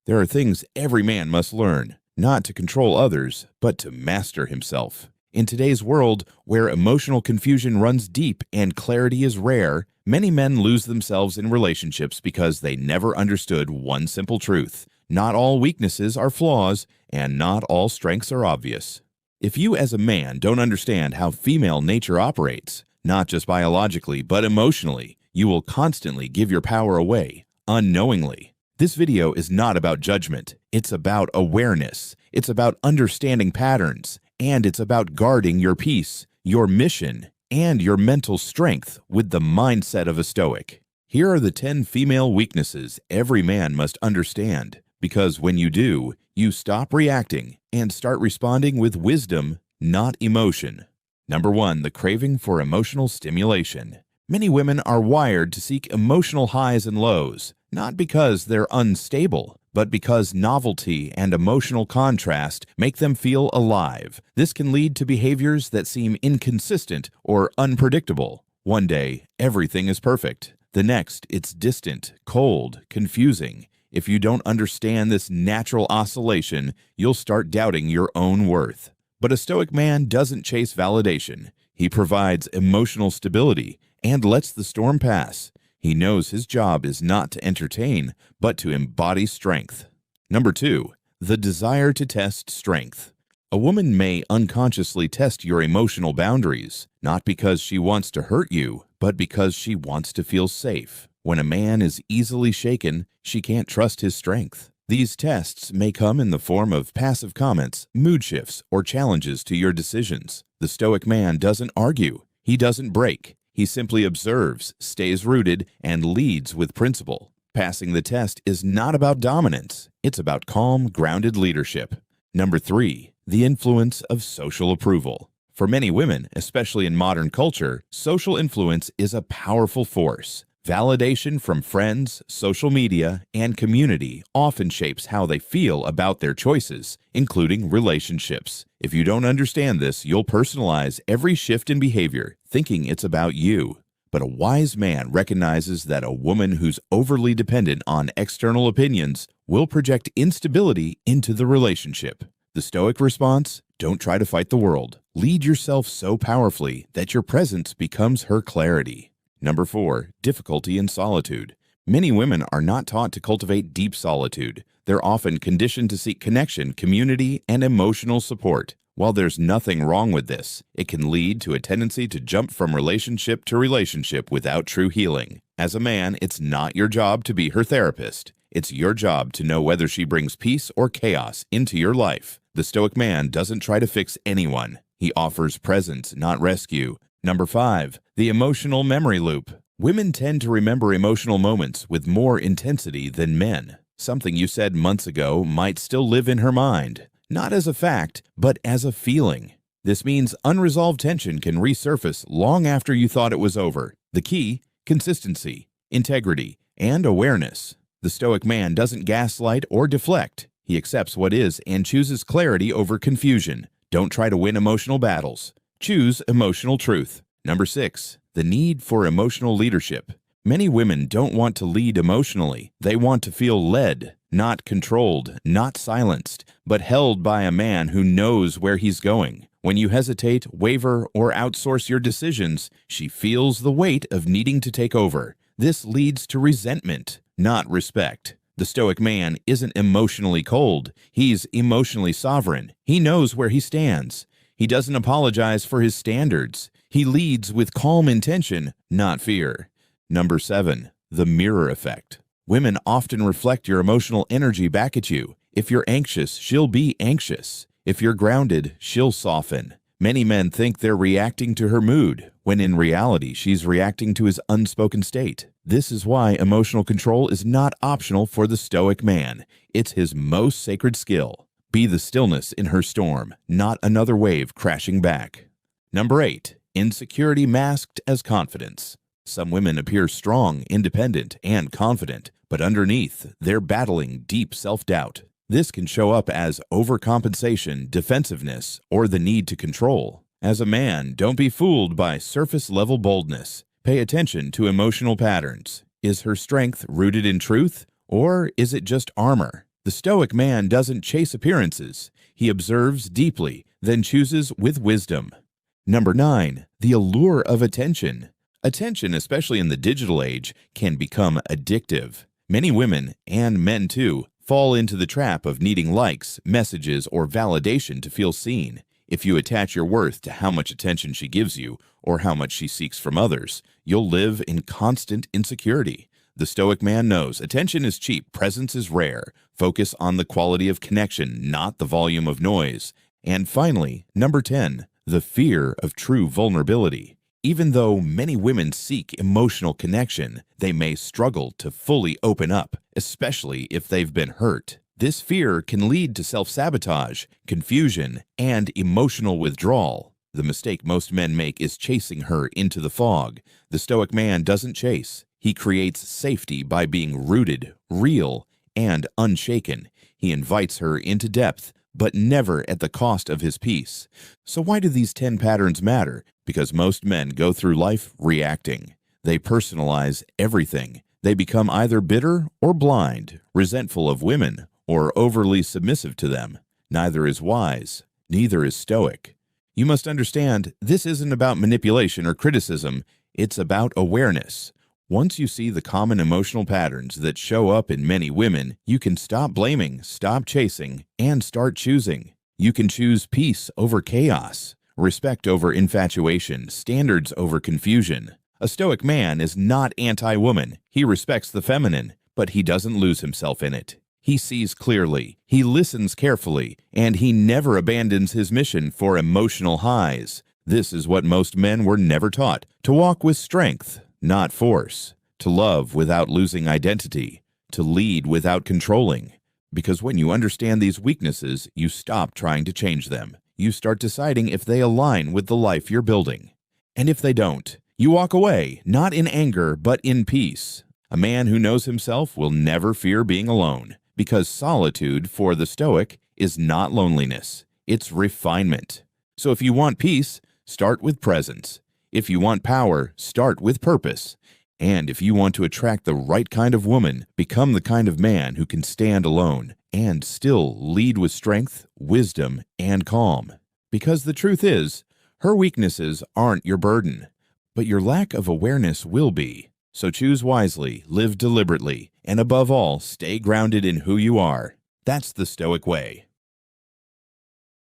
There are things every man must learn, not to control others, but to master himself. In today's world, where emotional confusion runs deep and clarity is rare, many men lose themselves in relationships because they never understood one simple truth. Not all weaknesses are flaws, and not all strengths are obvious. If you as a man don't understand how female nature operates, not just biologically but emotionally, you will constantly give your power away, unknowingly. This video is not about judgment. It's about awareness. It's about understanding patterns. And it's about guarding your peace, your mission, and your mental strength with the mindset of a Stoic. Here are the 10 female weaknesses every man must understand, because when you do, you stop reacting and start responding with wisdom, not emotion. Number 1, the craving for emotional stimulation. Many women are wired to seek emotional highs and lows, not because they're unstable, but because novelty and emotional contrast make them feel alive. This can lead to behaviors that seem inconsistent or unpredictable. One day, everything is perfect. The next, it's distant, cold, confusing. If you don't understand this natural oscillation, you'll start doubting your own worth. But a Stoic man doesn't chase validation. He provides emotional stability and lets the storm pass. He knows his job is not to entertain, but to embody strength. Number 2, the desire to test strength. A woman may unconsciously test your emotional boundaries, not because she wants to hurt you, but because she wants to feel safe. When a man is easily shaken, she can't trust his strength. These tests may come in the form of passive comments, mood shifts, or challenges to your decisions. The Stoic man doesn't argue. He doesn't break. He simply observes, stays rooted, and leads with principle. Passing the test is not about dominance. It's about calm, grounded leadership. Number 3, the influence of social approval. For many women, especially in modern culture, social influence is a powerful force. Validation from friends, social media, and community often shapes how they feel about their choices, including relationships. If you don't understand this, you'll personalize every shift in behavior, thinking it's about you. But a wise man recognizes that a woman who's overly dependent on external opinions will project instability into the relationship. The Stoic response: don't try to fight the world. Lead yourself so powerfully that your presence becomes her clarity. Number 4, difficulty in solitude. Many women are not taught to cultivate deep solitude. They're often conditioned to seek connection, community, and emotional support. While there's nothing wrong with this, it can lead to a tendency to jump from relationship to relationship without true healing. As a man, it's not your job to be her therapist. It's your job to know whether she brings peace or chaos into your life. The Stoic man doesn't try to fix anyone. He offers presence, not rescue. Number 5, the emotional memory loop. Women tend to remember emotional moments with more intensity than men. Something you said months ago might still live in her mind, not as a fact, but as a feeling. This means unresolved tension can resurface long after you thought it was over. The key: consistency, integrity, and awareness. The Stoic man doesn't gaslight or deflect. He accepts what is and chooses clarity over confusion. Don't try to win emotional battles. Choose emotional truth. Number 6, the need for emotional leadership. Many women don't want to lead emotionally. They want to feel led, not controlled, not silenced, but held by a man who knows where he's going. When you hesitate, waver, or outsource your decisions, she feels the weight of needing to take over. This leads to resentment, not respect. The Stoic man isn't emotionally cold. He's emotionally sovereign. He knows where he stands. He doesn't apologize for his standards. He leads with calm intention, not fear. Number 7, the mirror effect. Women often reflect your emotional energy back at you. If you're anxious, she'll be anxious. If you're grounded, she'll soften. Many men think they're reacting to her mood, when in reality, she's reacting to his unspoken state. This is why emotional control is not optional for the Stoic man. It's his most sacred skill. Be the stillness in her storm, not another wave crashing back. Number 8, insecurity masked as confidence. Some women appear strong, independent, and confident, but underneath, they're battling deep self-doubt. This can show up as overcompensation, defensiveness, or the need to control. As a man, don't be fooled by surface-level boldness. Pay attention to emotional patterns. Is her strength rooted in truth, or is it just armor? The Stoic man doesn't chase appearances. He observes deeply, then chooses with wisdom. Number 9. The allure of attention. Attention, especially in the digital age, can become addictive. Many women, and men too, fall into the trap of needing likes, messages, or validation to feel seen. If you attach your worth to how much attention she gives you or how much she seeks from others, you'll live in constant insecurity. The Stoic man knows attention is cheap, presence is rare. Focus on the quality of connection, not the volume of noise. And finally, number 10, the fear of true vulnerability. Even though many women seek emotional connection, they may struggle to fully open up, especially if they've been hurt. This fear can lead to self-sabotage, confusion, and emotional withdrawal. The mistake most men make is chasing her into the fog. The Stoic man doesn't chase. He creates safety by being rooted, real, and unshaken. He invites her into depth, but never at the cost of his peace. So why do these 10 patterns matter? Because most men go through life reacting. They personalize everything. They become either bitter or blind, resentful of women, or overly submissive to them. Neither is wise. Neither is stoic. You must understand, this isn't about manipulation or criticism. It's about awareness. Once you see the common emotional patterns that show up in many women, you can stop blaming, stop chasing, and start choosing. You can choose peace over chaos, respect over infatuation, standards over confusion. A stoic man is not anti-woman. He respects the feminine, but he doesn't lose himself in it. He sees clearly, he listens carefully, and he never abandons his mission for emotional highs. This is what most men were never taught: to walk with strength, not force, to love without losing identity, to lead without controlling. Because when you understand these weaknesses, you stop trying to change them. You start deciding if they align with the life you're building. And if they don't, you walk away, not in anger, but in peace. A man who knows himself will never fear being alone, because solitude for the Stoic is not loneliness, it's refinement. So if you want peace, start with presence. If you want power, start with purpose. And if you want to attract the right kind of woman, become the kind of man who can stand alone and still lead with strength, wisdom, and calm. Because the truth is, her weaknesses aren't your burden, but your lack of awareness will be. So choose wisely, live deliberately, and above all, stay grounded in who you are. That's the Stoic way.